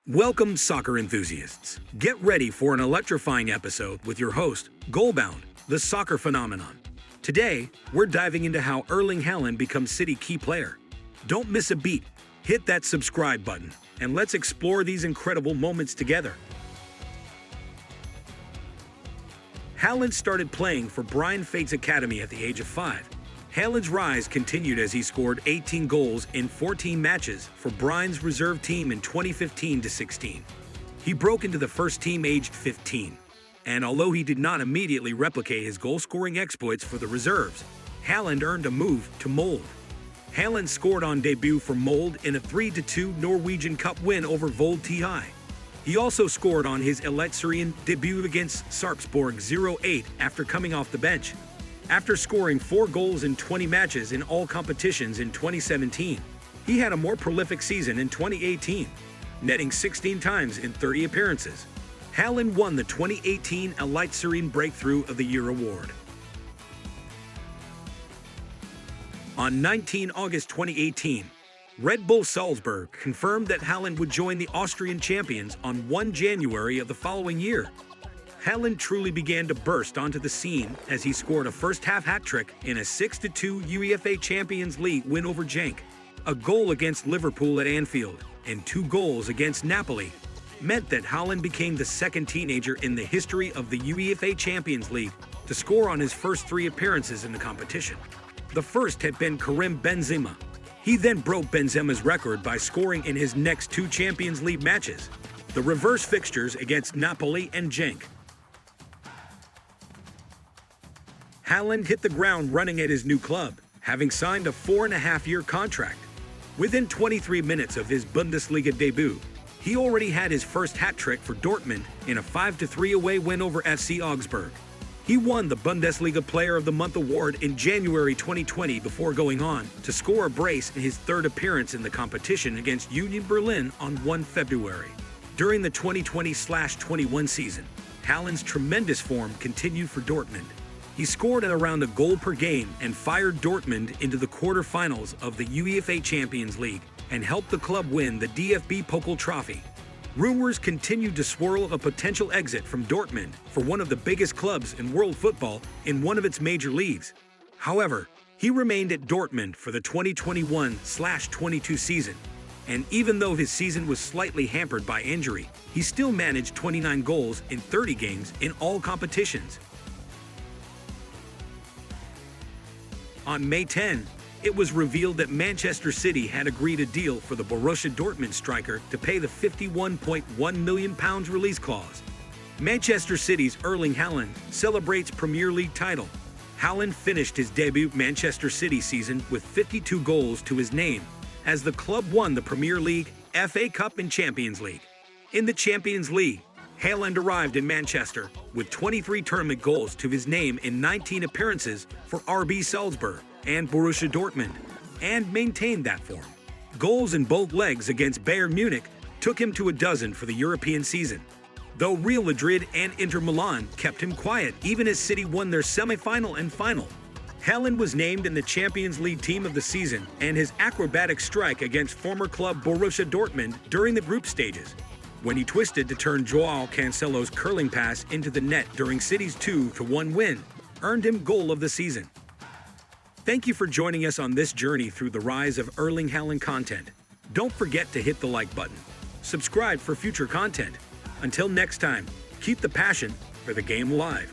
Welcome, soccer enthusiasts. Get ready for an electrifying episode with your host, Goalbound, the soccer phenomenon. Today, we're diving into how Erling Haaland becomes City key player. Don't miss a beat. Hit that subscribe button, and let's explore these incredible moments together. Haaland started playing for Brian Fate's academy at the age of 5. Haaland's rise continued as he scored 18 goals in 14 matches for Brian's reserve team in 2015-16. He broke into the first team aged 15, and although he did not immediately replicate his goal-scoring exploits for the reserves, Haaland earned a move to Molde. Haaland scored on debut for Molde in a 3-2 Norwegian Cup win over Vold TI. He also scored on his Eliteserien debut against Sarpsborg 0-8 after coming off the bench. After scoring 4 goals in 20 matches in all competitions in 2017, he had a more prolific season in 2018, netting 16 times in 30 appearances. Haaland won the 2018 Eliteserien Breakthrough of the Year award. On 19 August 2018, Red Bull Salzburg confirmed that Haaland would join the Austrian champions on 1 January of the following year. Haaland truly began to burst onto the scene as he scored a first-half hat-trick in a 6-2 UEFA Champions League win over Genk. A goal against Liverpool at Anfield and 2 goals against Napoli meant that Haaland became the second teenager in the history of the UEFA Champions League to score on his first 3 appearances in the competition. The first had been Karim Benzema. He then broke Benzema's record by scoring in his next 2 Champions League matches, the reverse fixtures against Napoli and Genk. Haaland hit the ground running at his new club, having signed a 4.5-year contract. Within 23 minutes of his Bundesliga debut, he already had his first hat-trick for Dortmund in a 5-3 away win over FC Augsburg. He won the Bundesliga Player of the Month award in January 2020 before going on to score a brace in his 3rd appearance in the competition against Union Berlin on 1 February. During the 2020-21 season, Haaland's tremendous form continued for Dortmund. He scored at around a goal per game and fired Dortmund into the quarterfinals of the UEFA Champions League and helped the club win the DFB Pokal Trophy. Rumors continued to swirl of a potential exit from Dortmund for one of the biggest clubs in world football in one of its major leagues. However, he remained at Dortmund for the 2021-22 season, and even though his season was slightly hampered by injury, he still managed 29 goals in 30 games in all competitions. On May 10, it was revealed that Manchester City had agreed a deal for the Borussia Dortmund striker to pay the £51.1 million release clause. Manchester City's Erling Haaland celebrates Premier League title. Haaland finished his debut Manchester City season with 52 goals to his name, as the club won the Premier League, FA Cup and Champions League. In the Champions League, Haaland arrived in Manchester with 23 tournament goals to his name in 19 appearances for RB Salzburg and Borussia Dortmund, and maintained that form. Goals in both legs against Bayern Munich took him to a dozen for the European season, though Real Madrid and Inter Milan kept him quiet even as City won their semi-final and final. Haaland was named in the Champions League Team of the Season, and his acrobatic strike against former club Borussia Dortmund during the group stages, when he twisted to turn Joao Cancelo's curling pass into the net during City's 2-1 win, earned him Goal of the Season. Thank you for joining us on this journey through the rise of Erling Haaland content. Don't forget to hit the like button. Subscribe for future content. Until next time, keep the passion for the game alive.